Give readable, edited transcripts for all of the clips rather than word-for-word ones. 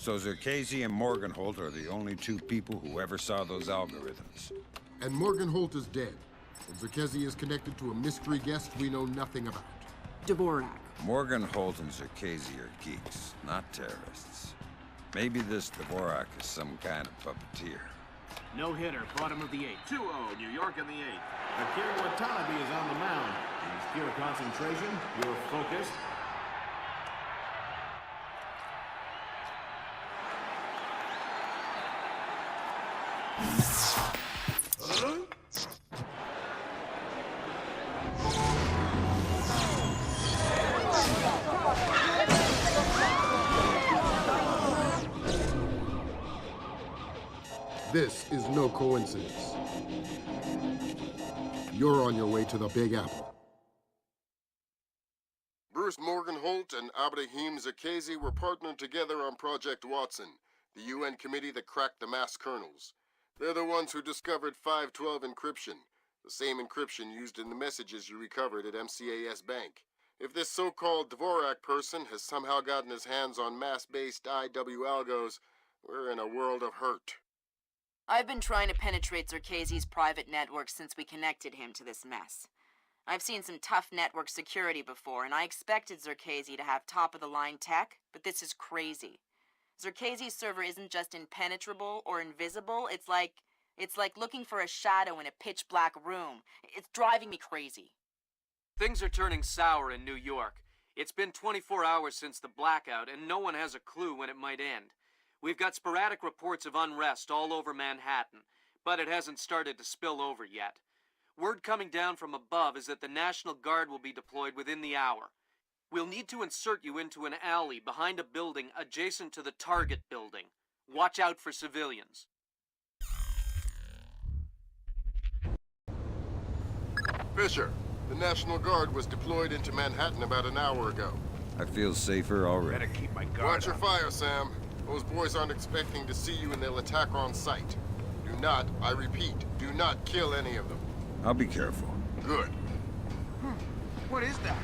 So Zerkasi and Morgenholt are the only two people who ever saw those algorithms. And Morgenholt is dead. And Zerkasi is connected to a mystery guest we know nothing about. Dvorak. Morgenholt and Zerkasi are geeks, not terrorists. Maybe this Dvorak is some kind of puppeteer. No hitter, bottom of the eighth. 2-0, New York in the eighth. Akira Watanabe is on the mound. He's pure concentration, pure focus. This is no coincidence. You're on your way to the Big Apple. Bruce Morgenholt and Abraham Zerkasi were partnered together on Project Watson, the UN committee that cracked the mass kernels. They're the ones who discovered 512 encryption, the same encryption used in the messages you recovered at MCAS Bank. If this so-called Dvorak person has somehow gotten his hands on mass-based IW algos, we're in a world of hurt. I've been trying to penetrate Zerkasi's private network since we connected him to this mess. I've seen some tough network security before, and I expected Zerkasi to have top-of-the-line tech, but this is crazy. Zerkasi's server isn't just impenetrable or invisible, it's like looking for a shadow in a pitch-black room. It's driving me crazy. Things are turning sour in New York. It's been 24 hours since the blackout, and no one has a clue when it might end. We've got sporadic reports of unrest all over Manhattan, but it hasn't started to spill over yet. Word coming down from above is that the National Guard will be deployed within the hour. We'll need to insert you into an alley behind a building adjacent to the target building. Watch out for civilians. Fisher, the National Guard was deployed into Manhattan about an hour ago. I feel safer already. Better keep my guard Watch your up. fire, Sam. Those boys aren't expecting to see you and they'll attack on sight. Do not, I repeat, do not kill any of them. I'll be careful. Good. What is that?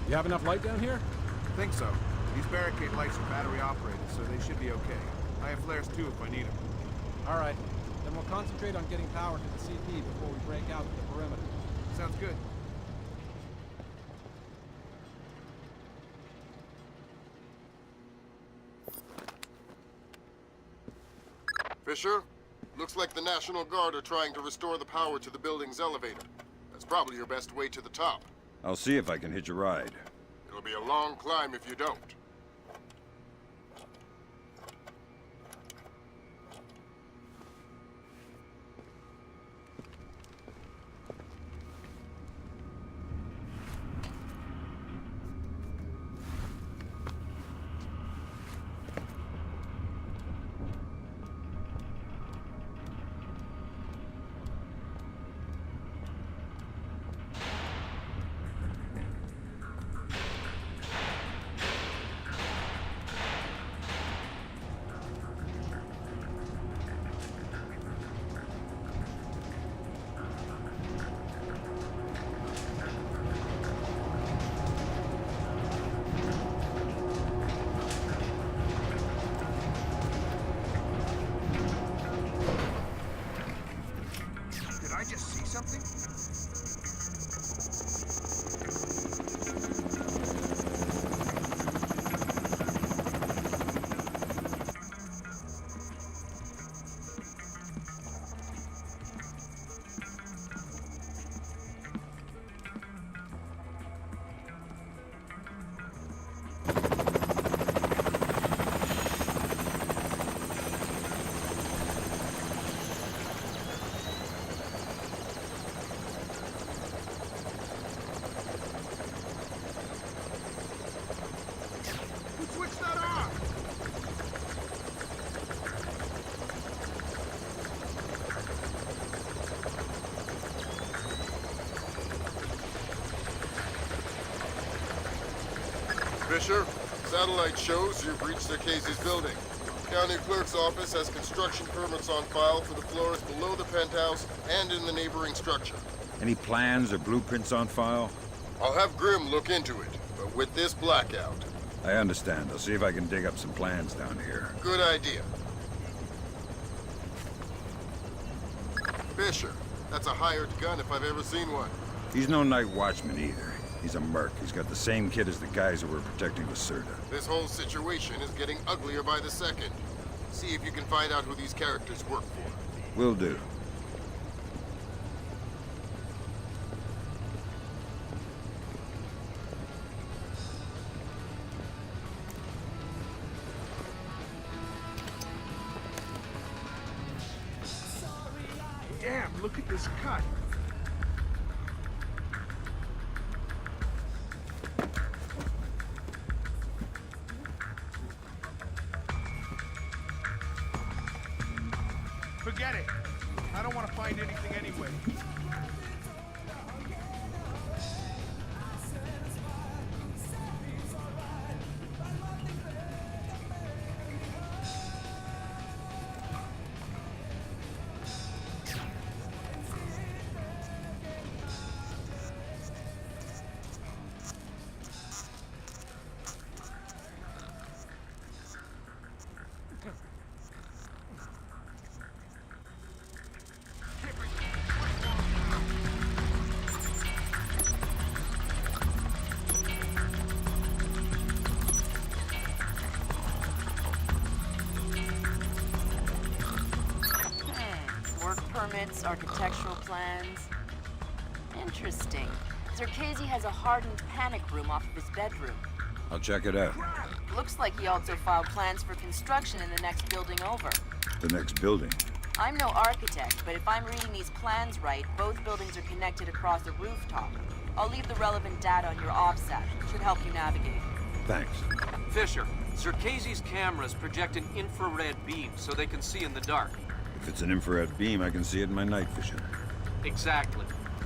You have enough light down here? Think so. These barricade lights are battery operated, so they should be okay. I have flares too if I need them. All right. Then we'll concentrate on getting power to the CP before we break out to the perimeter. Sounds good. Fisher, looks like the National Guard are trying to restore the power to the building's elevator. That's probably your best way to the top. I'll see if I can hitch a ride. It'll be a long climb if you don't. Fisher, satellite shows you've reached Zerkezi's building. County Clerk's office has construction permits on file for the floors below the penthouse and in the neighboring structure. Any plans or blueprints on file? I'll have Grim look into it, but with this blackout. I understand. I'll see if I can dig up some plans down here. Good idea. Fisher, that's a hired gun if I've ever seen one. He's no night watchman either. He's a merc. He's got the same kit as the guys who were protecting Lacerda. This whole situation is getting uglier by the second. See if you can find out who these characters work for. Will do. Damn, look at this cut. Forget it. I don't want to find anything anyway. Permits, architectural plans. Interesting. Zerkezi has a hardened panic room off of his bedroom. I'll check it out. Looks like he also filed plans for construction in the next building over. The next building? I'm no architect, but if I'm reading these plans right, both buildings are connected across a rooftop. I'll leave the relevant data on your OPSAT. Should help you navigate. Thanks. Fisher, Zerkezi's cameras project an infrared beam so they can see in the dark. If it's an infrared beam, I can see it in my night vision. Exactly.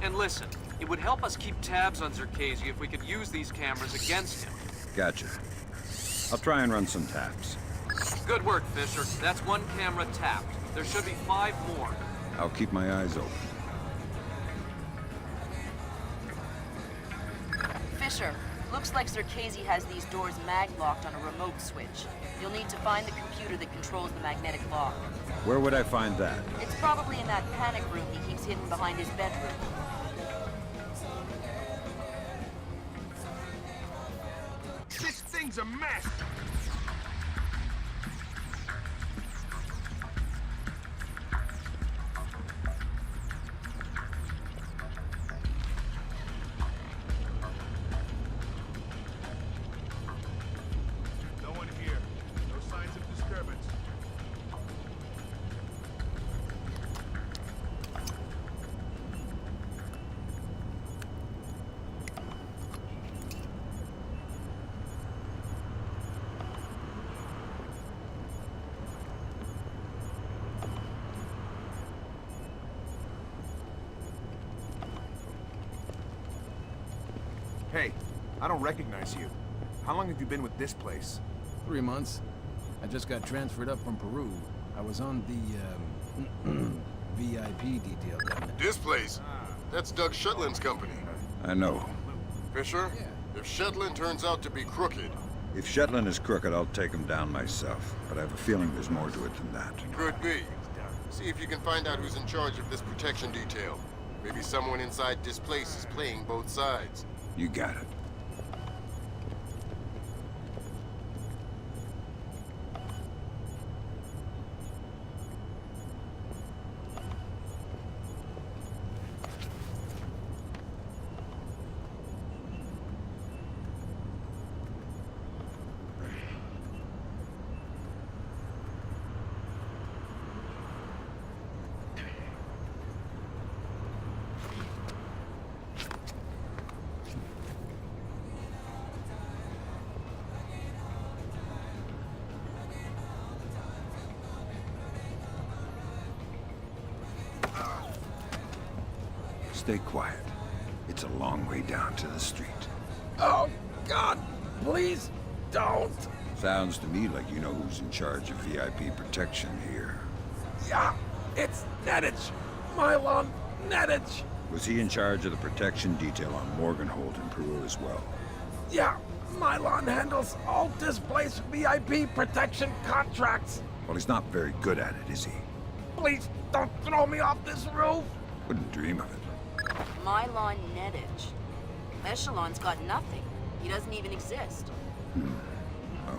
And listen, it would help us keep tabs on Zerkezi if we could use these cameras against him. Gotcha. I'll try and run some taps. Good work, Fisher. That's one camera tapped. There should be 5 more. I'll keep my eyes open. Fisher, looks like Zerkezi has these doors mag-locked on a remote switch. You'll need to find the computer that controls the magnetic lock. Where would I find that? It's probably in that panic room he keeps hidden behind his bedroom. This thing's a mess! No one here. No signs of disturbance. Hey, I don't recognize you. How long have you been with this place? 3 months. I just got transferred up from Peru. I was on the, VIP detail down there. This place? That's Doug Shetland's company. I know. Fisher, if Shetland turns out to be crooked... If Shetland is crooked, I'll take him down myself. But I have a feeling there's more to it than that. Could be. See if you can find out who's in charge of this protection detail. Maybe someone inside this place is playing both sides. You got it. Stay quiet. It's a long way down to the street. Oh, God! Please, don't. Sounds to me like you know who's in charge of VIP protection here. Yeah, it's Nedich. Mylon Nedich. Was he in charge of the protection detail on Morgenhold in Peru as well? Yeah, Mylon handles all displaced VIP protection contracts. Well, he's not very good at it, is he? Please don't throw me off this roof. Wouldn't dream of it. Mylon Nedich. Echelon's got nothing. He doesn't even exist.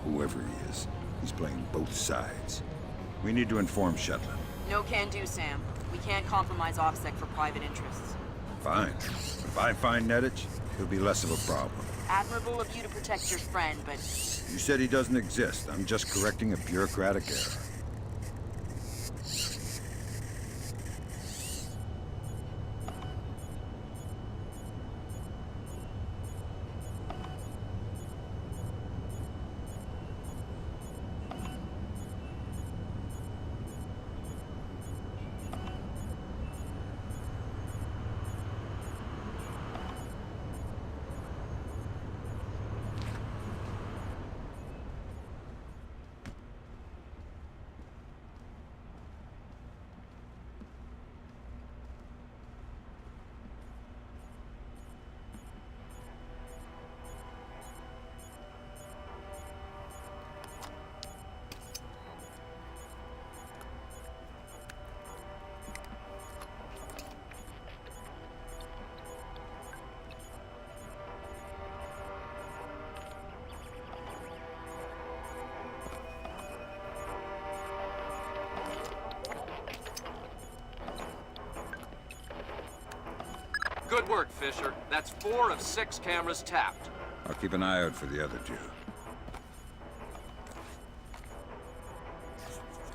Whoever he is, he's playing both sides. We need to inform Shetland. No can do, Sam. We can't compromise OffSec for private interests. Fine. If I find Nedich, it'll be less of a problem. Admirable of you to protect your friend, but You said he doesn't exist. I'm just correcting a bureaucratic error. Good work, Fisher. That's 4 of 6 cameras tapped. I'll keep an eye out for the other 2.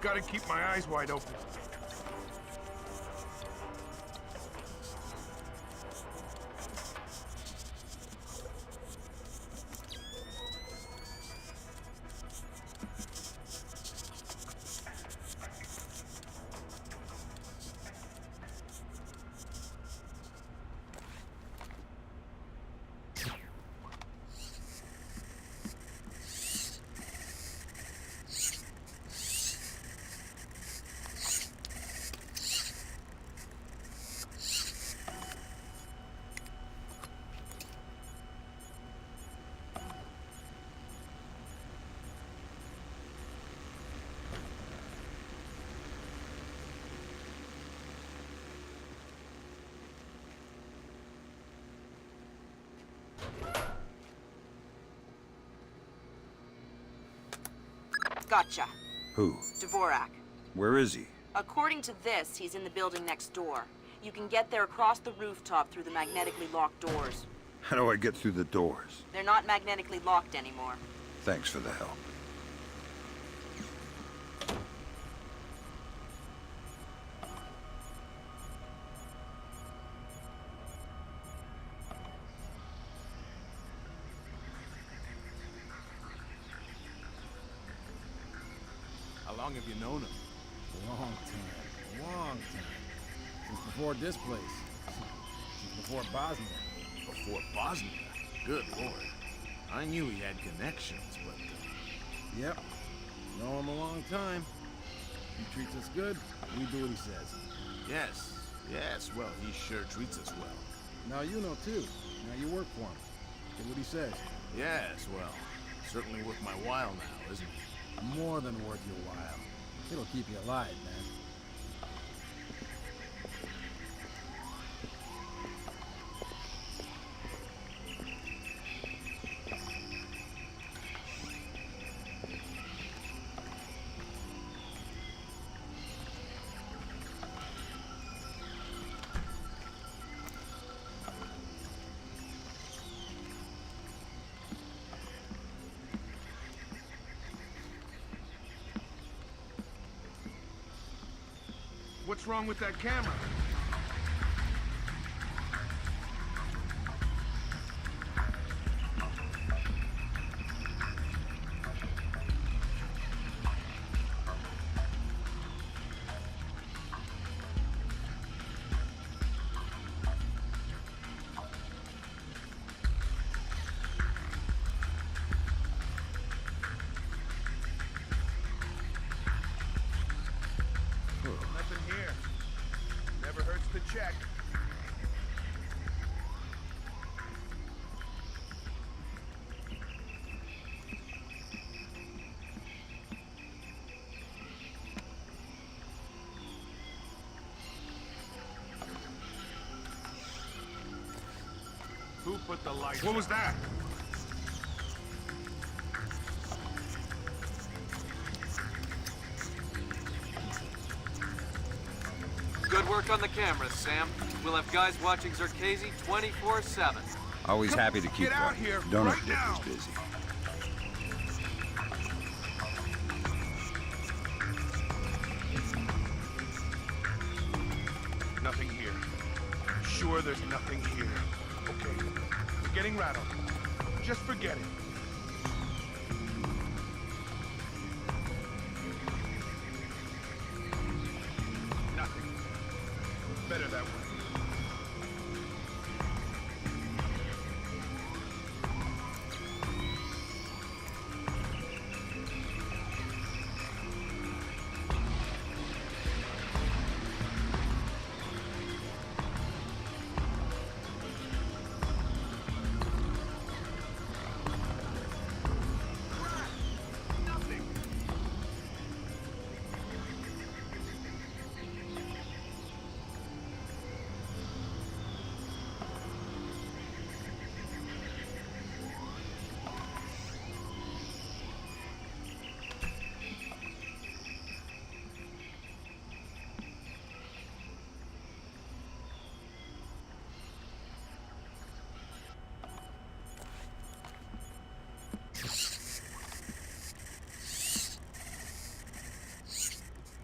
Gotta keep my eyes wide open. gotcha. Who? Dvorak. Where is he? According to this, he's in the building next door. You can get there across the rooftop through the magnetically locked doors. How do I get through the doors? They're not magnetically locked anymore. Thanks for the help. How long have you known him? Long time. Long time. Since before this place. Since before Bosnia. Before Bosnia? Good lord. I knew he had connections, but... Yep. Know him a long time. He treats us good, we do what he says. Yes, well, he sure treats us well. Now you know too. Now you work for him. Do what he says. Yes, well, certainly worth my while now, isn't it? More than worth your while. It'll keep you alive, man. What's wrong with that camera? Who put the lights What was that? Good work on the cameras, Sam. We'll have guys watching Zerkazy 24/7. Always happy to keep Get out one. here, Donor right Dick now. is busy. Nothing here. Sure there's nothing here. Okay. We're getting rattled. Just forget it. Nothing. Better that way.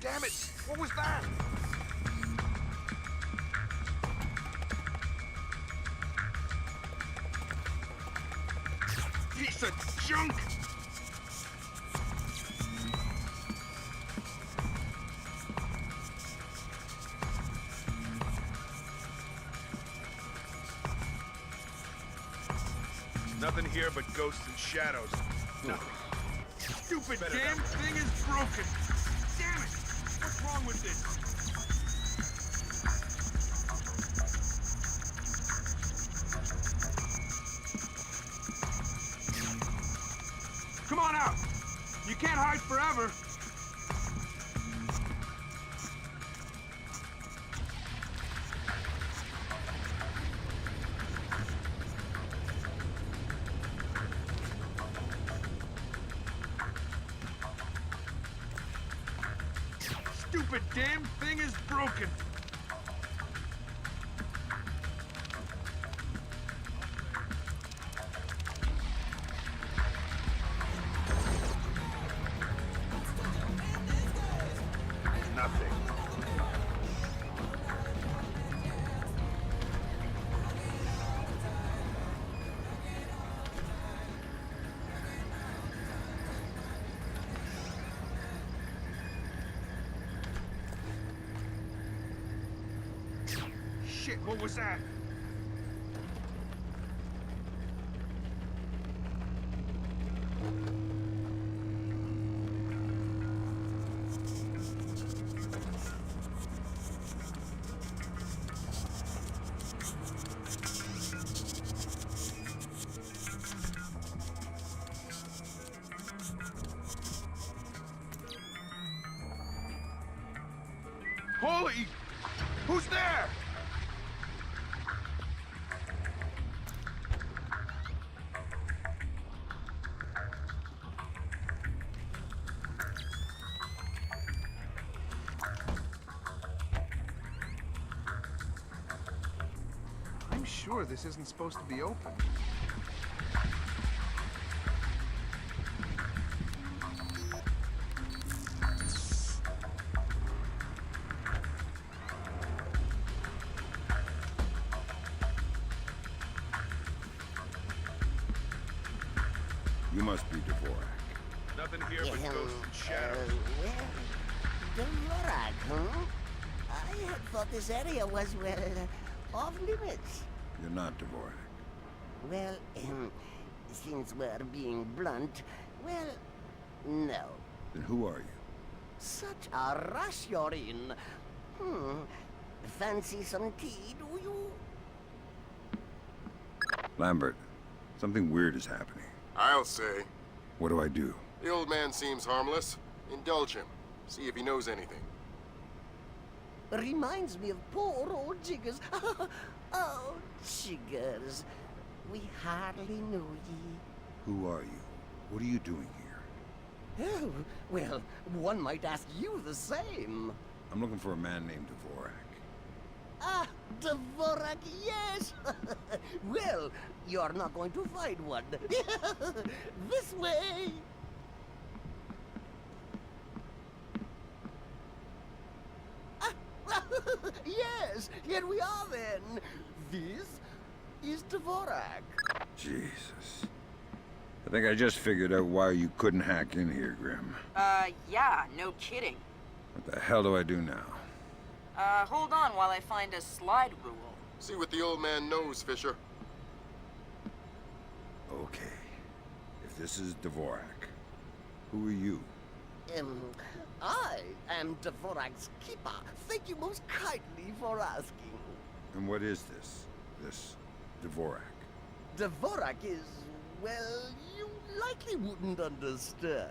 Damn it! What was that? Piece of junk! Nothing here but ghosts and shadows. Nothing. Stupid damn thing is broken! Damn it! What's wrong with this? Come on out! You can't hide forever! Stupid damn thing is broken! Nothing. Shit, what was that? Holy! Who's there? I'm sure this isn't supposed to be open. You must be Dvorak. Nothing here but ghosts and shadows. Well, Dvorak, huh? I had thought this area was, well, off limits. You're not Dvorak. Well, since we're being blunt, well, no. Then who are you? Such a rush you're in. Fancy some tea, do you? Lambert, something weird is happening. I'll say. What do I do? The old man seems harmless. Indulge him. See if he knows anything. Reminds me of poor old Jiggers. Oh, Jiggers. we hardly knew ye. Who are you? What are you doing here? Oh, well, one might ask you the same. I'm looking for a man named Dvorak. Ah, Dvorak, yes! Well, you're not going to find one. This way! Ah, yes, here we are then. This is Dvorak. Jesus. I think I just figured out why you couldn't hack in here, Grim. Yeah, no kidding. What the hell do I do now? Hold on while I find a slide rule. See what the old man knows, Fisher. Okay. If this is Dvorak, who are you? I am Dvorak's keeper. Thank you most kindly for asking. And what is this? This Dvorak? Dvorak is, well, you likely wouldn't understand.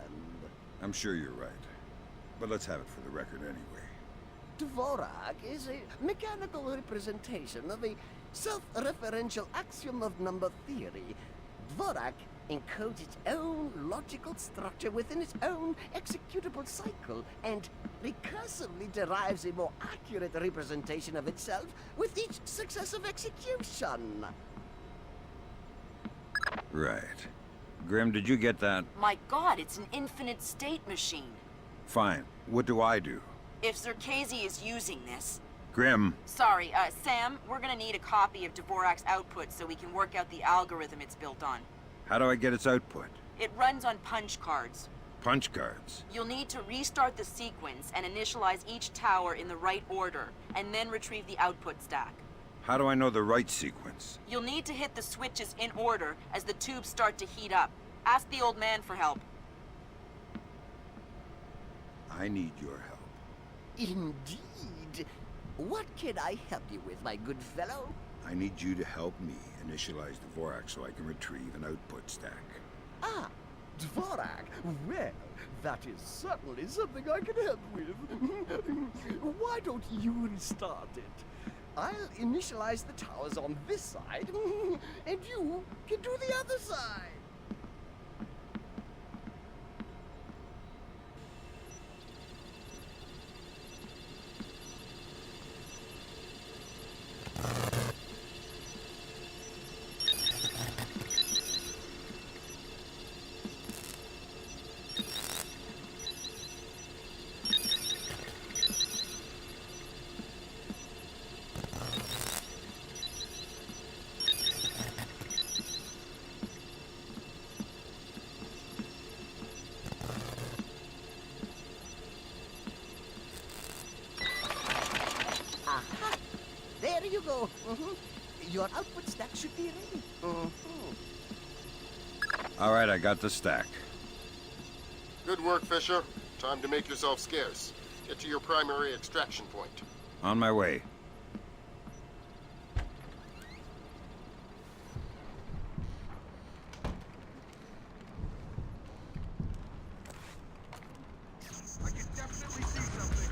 I'm sure you're right. But let's have it for the record anyway. Dvorak is a mechanical representation of a self-referential axiom of number theory. Dvorak encodes its own logical structure within its own executable cycle, and recursively derives a more accurate representation of itself with each successive execution. Right. Grim, did you get that? My god, it's an infinite state machine. Fine. What do I do? If Zerkazy is using this... Grim. Sorry, Sam, we're gonna need a copy of Dvorak's output so we can work out the algorithm it's built on. How do I get its output? It runs on punch cards. Punch cards? You'll need to restart the sequence and initialize each tower in the right order, and then retrieve the output stack. How do I know the right sequence? You'll need to hit the switches in order as the tubes start to heat up. Ask the old man for help. I need your help. Indeed. What can I help you with, my good fellow? I need you to help me initialize Dvorak so I can retrieve an output stack. Ah, Dvorak. Well, that is certainly something I can help with. Why don't you restart it? I'll initialize the towers on this side, and you can do the other side. Aha! There you go. Your output stack should be ready. All right, I got the stack. Good work, Fisher. Time to make yourself scarce. Get to your primary extraction point. On my way. I can definitely see something.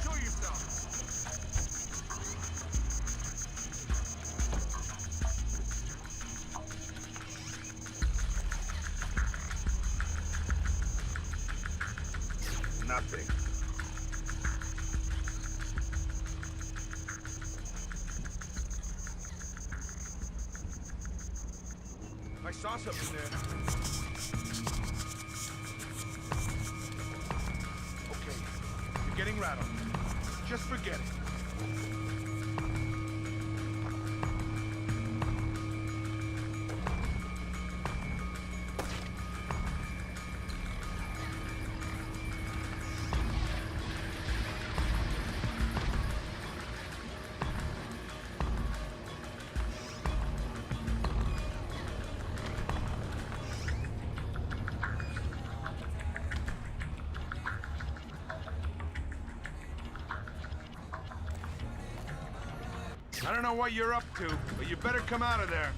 Show yourself. Nothing. I saw something there. Okay, you're getting rattled. Just forget it. I don't know what you're up to, but you better come out of there.